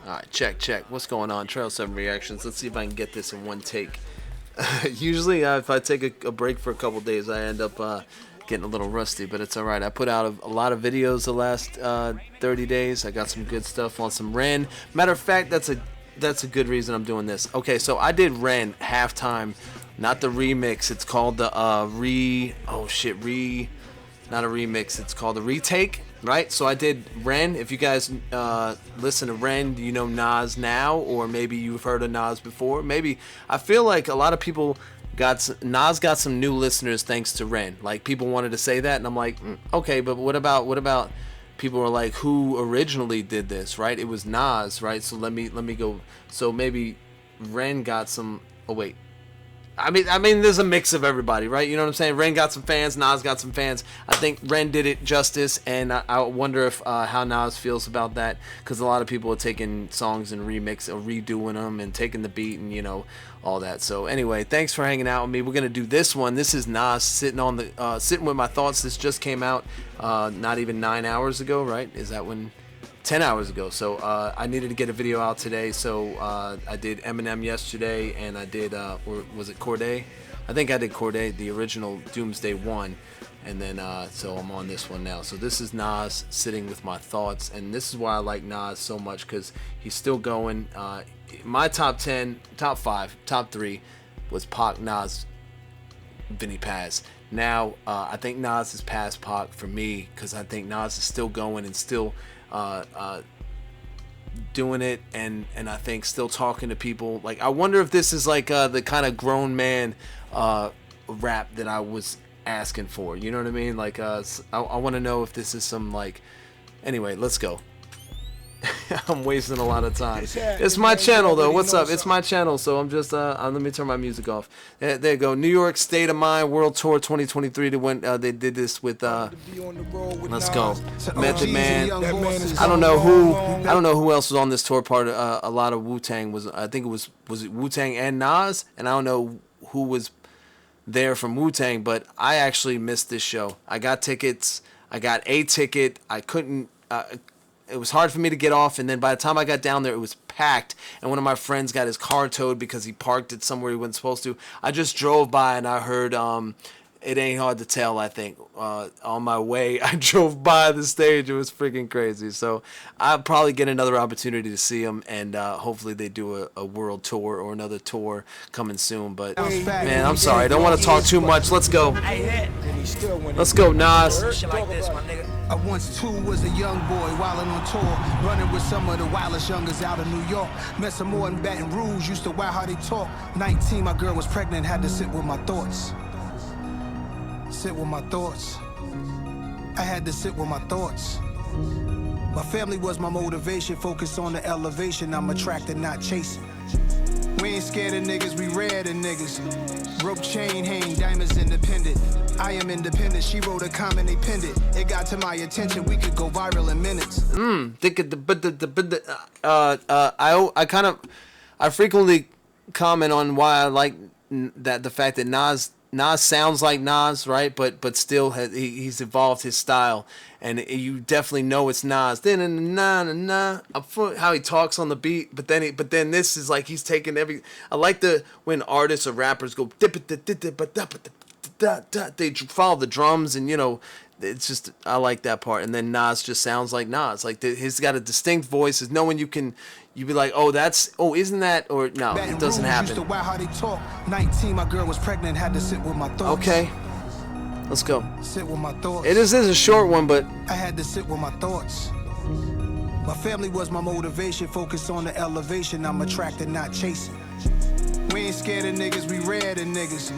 Alright, check. What's going on? Trail 7 reactions. Let's see if I can get this in one take. Usually, if I take a break for a couple days, I end up getting a little rusty, but it's alright. I put out a lot of videos the last 30 days. I got some good stuff on some Ren. Matter of fact, that's a good reason I'm doing this. Okay, so I did Ren halftime, not the remix. It's called the not a remix. It's called a retake, right? So I did Ren. If you guys listen to Ren, you know Nas now, or maybe you've heard of Nas before. Maybe I feel like a lot of people Nas got some new listeners thanks to Ren. Like people wanted to say that, and I'm like, okay, but what about people were like, who originally did this, right? It was Nas, right? So let me go. So maybe Ren got some. Oh wait. I mean, there's a mix of everybody, right? You know what I'm saying? Ren got some fans, Nas got some fans. I think Ren did it justice, and I wonder if how Nas feels about that, because a lot of people are taking songs and remix or redoing them and taking the beat and all that. So anyway, thanks for hanging out with me. We're gonna do this one. This is Nas sitting with my thoughts. This just came out not even 9 hours ago, right? Is that when? 10 hours ago. So I needed to get a video out today, so I did Eminem yesterday, and I did or was it Corday? I think I did Corday, the original Doomsday one, and then so I'm on this one now. So this is Nas sitting with my thoughts, and this is why I like Nas so much, because he's still going. My top 10, top 5, top 3 was Pac, Nas, Vinny Paz. Now I think Nas is past Pac for me, because I think Nas is still going and still doing it, and I think still talking to people. Like, I wonder if this is like the kind of grown man rap that I was asking for. You know what I mean? Like, I want to know if this is some like. Anyway, let's go. I'm wasting a lot of time. It's my channel though. What's up? It's my channel, so I'm just let me turn my music off. There you go. New York State of Mind World Tour 2023. They did this with let's go. Method Man. I don't know who else was on this tour. Part a lot of Wu-Tang was. I think was it Wu-Tang and Nas, and I don't know who was there from Wu-Tang, but I actually missed this show. I got tickets. I got a ticket. I couldn't. It was hard for me to get off, and then by the time I got down there, it was packed, and one of my friends got his car towed because he parked it somewhere he wasn't supposed to. I just drove by, and I heard It Ain't Hard to Tell, I think. On my way, I drove by the stage. It was freaking crazy. So I'll probably get another opportunity to see him, and hopefully they do a world tour or another tour coming soon. But, man, I'm sorry. I don't want to talk too much. Let's go. Let's go, Nas. I once too was a young boy wildin' on tour, running with some of the wildest youngers out of New York. Met some more in Baton Rouge, used to wow how they talk. 19, my girl was pregnant, had to sit with my thoughts. Sit with my thoughts. I had to sit with my thoughts. My family was my motivation, focus on the elevation. I'm attracted, not chasing. We ain't scared of niggas, we rare than niggas. Rope chain hang, diamonds independent. I am independent, she wrote a comment, they pinned it. It got to my attention, we could go viral in minutes. I frequently comment on why I like the fact that Nas sounds like Nas, right? But still he's evolved his style, and you definitely know it's Nas. How he talks on the beat, but then this is like he's taking every. I like when artists or rappers go they follow the drums, and it's just, I like that part. And then Nas just sounds like Nas. Like he's got a distinct voice. There's no one you'd be like, isn't that, or no, it doesn't happen. Used to wow how they talk. 19, my girl was pregnant, had to sit with my thoughts. Okay, let's go. Sit with my thoughts. It is a short one, but I had to sit with my thoughts. My family was my motivation, focus on the elevation. I'm attracted, not chasing. We ain't scared of niggas, we rare than niggas.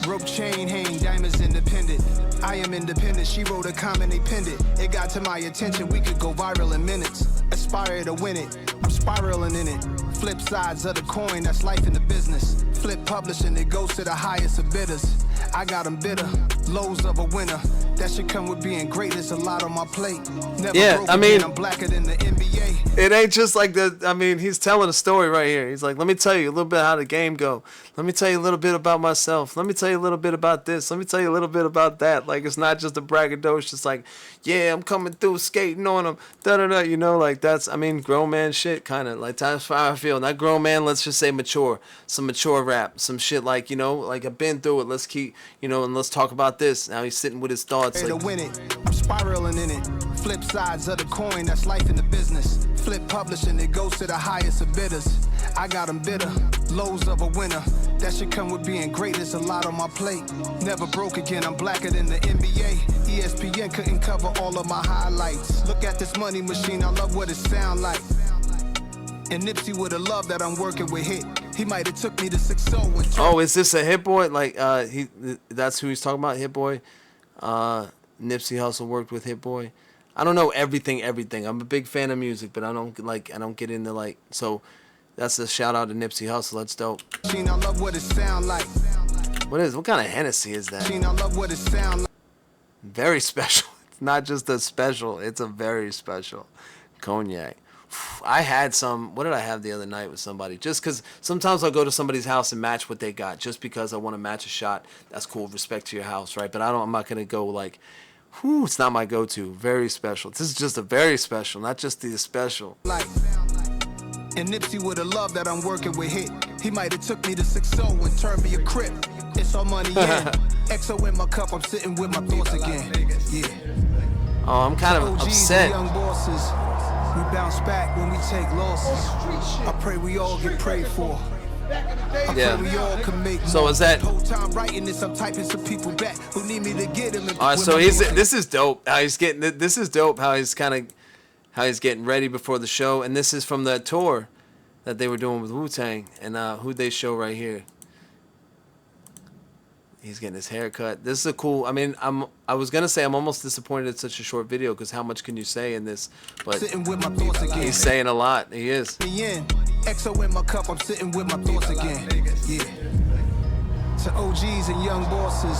Rope chain hang, diamonds independent. I am independent, she wrote a comment, they pinned it. It got to my attention, we could go viral in minutes. Aspire to win it, I'm spiraling in it. Flip sides of the coin, that's life in the business. Flip publishing, it goes to the highest of bidders. I got them bitter, lows of a winner. That should come with being great, there's a lot on my plate. Never broke again, I'm blacker than the NBA. It ain't just like he's telling a story right here. He's like, let me tell you a little bit how the game go. Let me tell you a little bit about myself. Let me tell you a little bit about this. Let me tell you a little bit about that. Like, it's not just a braggadocious, like, yeah, I'm coming through skating on them. Da-da-da, like that's, I mean, grown man shit, kind of like that's how I feel. Not grown man, let's just say mature, some mature rap, some shit like, you know, like I've been through it. Let's keep, you know, and let's talk about this. Now he's sitting with his thoughts. To Like, win it, I'm spiraling in it. Flip sides of the coin, that's life in the business. Flip publishing, it goes to the highest of bidders. I got them bitter, lows of a winner. That should come with being great, there's a lot on my plate. Never broke again, I'm blacker than the NBA. ESPN couldn't cover all of my highlights. Look at this money machine, I love what it sound like. And Nipsey would've loved that I'm working with Hit. He might have took me to 6-0. oh, is this a Hit Boy? Like, that's who he's talking about, Hit Boy. Nipsey Hussle worked with Hit Boy. I don't know everything. I'm a big fan of music, but I don't get into like, so that's a shout out to Nipsey Hussle. That's dope. I love what it sound like. What kind of Hennessy is that? I love what it sound like. Very special. It's not just a special, it's a very special cognac. I had some, what did I have the other night with somebody? Just because sometimes I'll go to somebody's house and match what they got, just because I want to match a shot. That's cool, respect to your house, right? But I'm not going to go like, it's not my go-to. Very special. This is just a very special, not just the special. Like, and Nipsey would have loved that I'm working with Hit. He might have took me to 6-0 and turned me a crip. It's all money in. XO in my cup, I'm sitting with my thoughts again. Yeah. Oh, I'm kind of upset. Young bosses, we bounce back when we take losses. I pray we all get prayed for. Yeah. We all can make so more. is that? Whole time writing this, I'm typing some people back who need me to get them. All right, so this is dope. How he's getting this is dope. How he's getting ready before the show, and this is from the tour that they were doing with Wu-Tang, and who they show right here. He's getting his hair cut. This is a cool. I mean, I was gonna say I'm almost disappointed it's such a short video because how much can you say in this? But he's saying a lot. He is. XO in my cup, I'm sitting with my thoughts again. Yeah. To OGs and young bosses,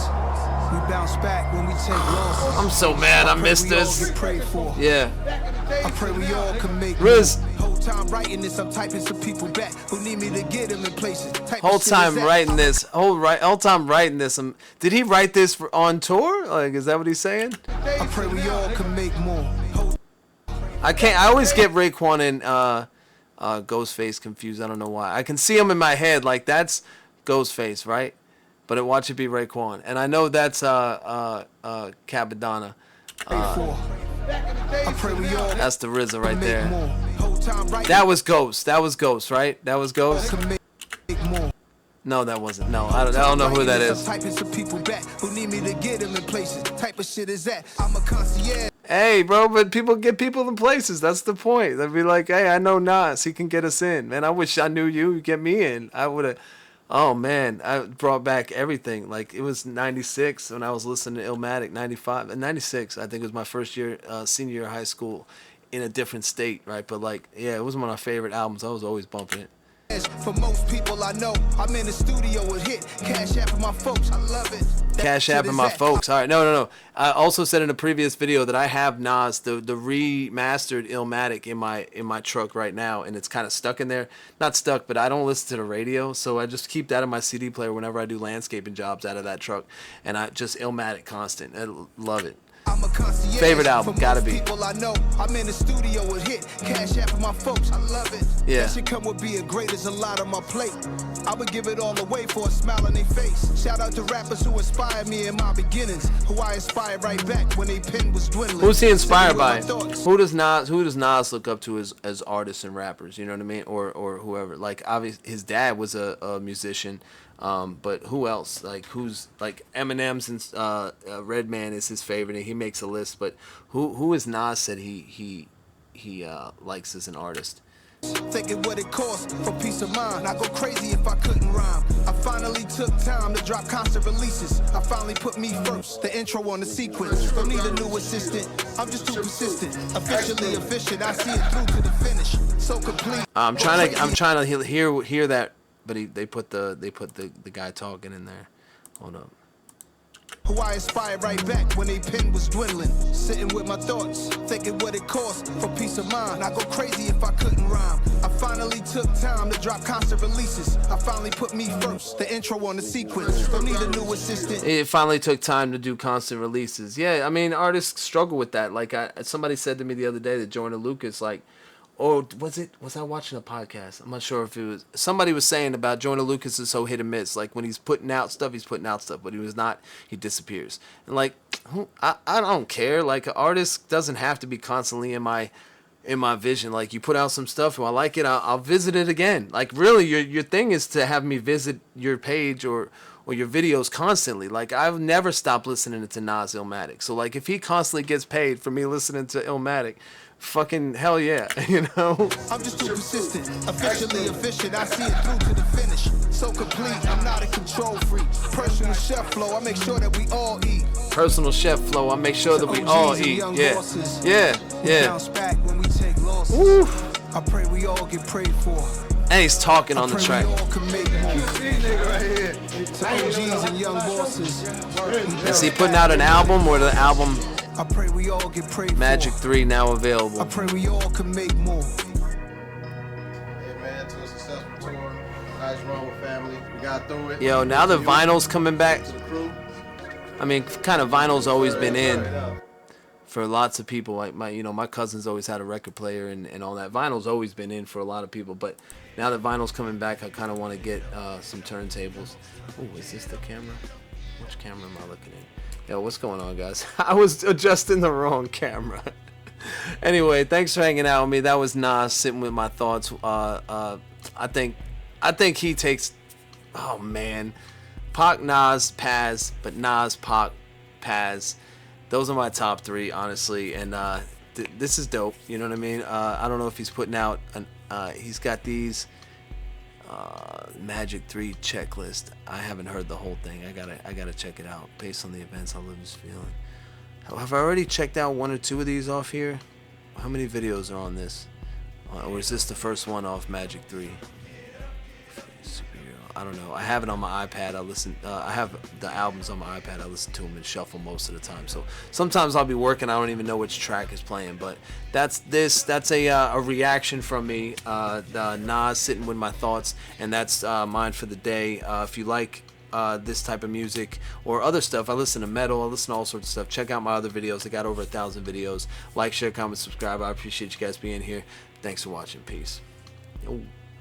we bounce back when we take losses. I'm so mad I missed this. Yeah. I pray we all can make Riz. Whole time writing this, I'm typing some people back who need me to get them in places. Whole time writing this. Whole time writing this. Did he write this on tour? Like, is that what he's saying? I pray we all can make more. I always get Raekwon and Ghostface confused. I don't know why. I can see him in my head like that's Ghostface, right? But watch it be Raekwon, and I know that's Capadonna. That's the RZA right there. That was Ghost. That was Ghost, right? That was Ghost. No, that wasn't. No, I don't know who that is. Hey, bro, but people get people in places. That's the point. They'd be like, hey, I know Nas. He can get us in. Man, I wish I knew you. Get me in. I would have. Oh, man. I brought back everything. Like, it was 96 when I was listening to Illmatic. 95. And 96, I think, was my first year, senior year of high school in a different state, right? But, like, yeah, it was one of my favorite albums. I was always bumping it. For most people I know, I'm in the studio with Hit. Cash App for my folks, I love it. Cash App and my folks. All right, no. I also said in a previous video that I have Nas, the remastered Illmatic in my truck right now, and it's kind of stuck in there. Not stuck, but I don't listen to the radio, so I just keep that in my CD player whenever I do landscaping jobs out of that truck, and I just Illmatic constant. I love it. I'm a concierge. Favorite album, gotta be. People I know, I'm in the studio with Hit. Cash App for my folks, I love it. Yeah. That should come with being great as a lot on my plate. I would give it all away for a smile on their face. Shout out to rappers who inspired me in my beginnings, who I inspired right back when their pen was dwindling. Who's he inspired by? Who does Nas look up to as artists and rappers? You know what I mean? Or whoever. Like, obviously, his dad was a musician. But who else? Like, who's like Eminem's and Redman is his favorite, and he makes a list. But who is Nas said he likes as an artist? Thinking what it costs for peace of mind. I go crazy if I couldn't rhyme. I finally took time to drop constant releases. I finally put me first, the intro on the sequence. Don't need a new assistant, I'm just too persistent. Officially efficient, I see it through to the finish. So complete. I'm trying to hear that. But they put the guy talking in there. Hold up. Who I inspired right back when they pen was dwindling. Sitting with my thoughts, thinking what it costs for peace of mind. I go crazy if I couldn't rhyme. I finally took time to drop constant releases. I finally put me first, the intro on the sequence. Don't need a new assistant. It finally took time to do constant releases. Yeah, I mean, artists struggle with that. Like, somebody said to me the other day that Jordan Lucas, like, or was I watching a podcast? I'm not sure if it was, somebody was saying about Joyner Lucas is so hit and miss. Like when he's putting out stuff, but he was not, he disappears. And like, I don't care. Like an artist doesn't have to be constantly in my vision. Like you put out some stuff, and I like it, I'll visit it again. Like really, your thing is to have me visit your page or your videos constantly. Like I've never stopped listening to Nas Illmatic. So like if he constantly gets paid for me listening to Illmatic, fucking hell yeah, you know. I'm just too consistent, officially efficient. I see it through to the finish. So complete, I'm not a control freak. Personal chef flow, I make sure that we all eat. Personal chef flow, I make sure that we all eat. Yeah. Bounce back when we take losses. Woo. I pray we all get prayed for. And he's talking on the track. Is he putting out an album, or the album I pray we all get prayed Magic 3 now available? I pray we all can make more. Hey man, to a successful tour. Nice run with family. We got through it. Yo, now the vinyl's coming back. To the crew. I mean, kind of vinyl's always been in for lots of people. Like my cousins always had a record player and all that. Vinyl's always been in for a lot of people, but now that vinyl's coming back, I kind of want to get some turntables. Oh, is this the camera? Which camera am I looking at? Yo, what's going on, guys? I was adjusting the wrong camera. Anyway, thanks for hanging out with me. That was Nas sitting with my thoughts. I think he takes. Oh man, Pac, Nas, Paz, but Nas, Pac, Paz. Those are my top 3, honestly. And this is dope. You know what I mean? I don't know if he's putting out. He's got these Magic 3 checklist. I haven't heard the whole thing. I gotta check it out based on the events I live is feeling. Have I already checked out 1 or 2 of these off here? How many videos are on this? Or is this the first one off Magic 3? I don't know. I have it on my iPad. I have the albums on my iPad. I listen to them in shuffle most of the time. So sometimes I'll be working. I don't even know which track is playing. But that's a reaction from me. The Nas sitting with my thoughts, and that's mine for the day. If you like this type of music or other stuff, I listen to metal. I listen to all sorts of stuff. Check out my other videos. I got over 1,000 videos. Like, share, comment, subscribe. I appreciate you guys being here. Thanks for watching. Peace.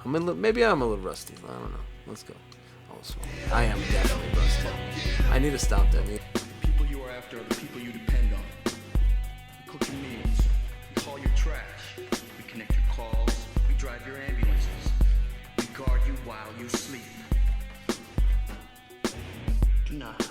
Maybe I'm a little rusty. I don't know. Let's go. I am definitely rusty. I need to stop that. The people you are after are the people you depend on. We cook your meals. We haul your trash. We connect your calls. We drive your ambulances. We guard you while you sleep. Do not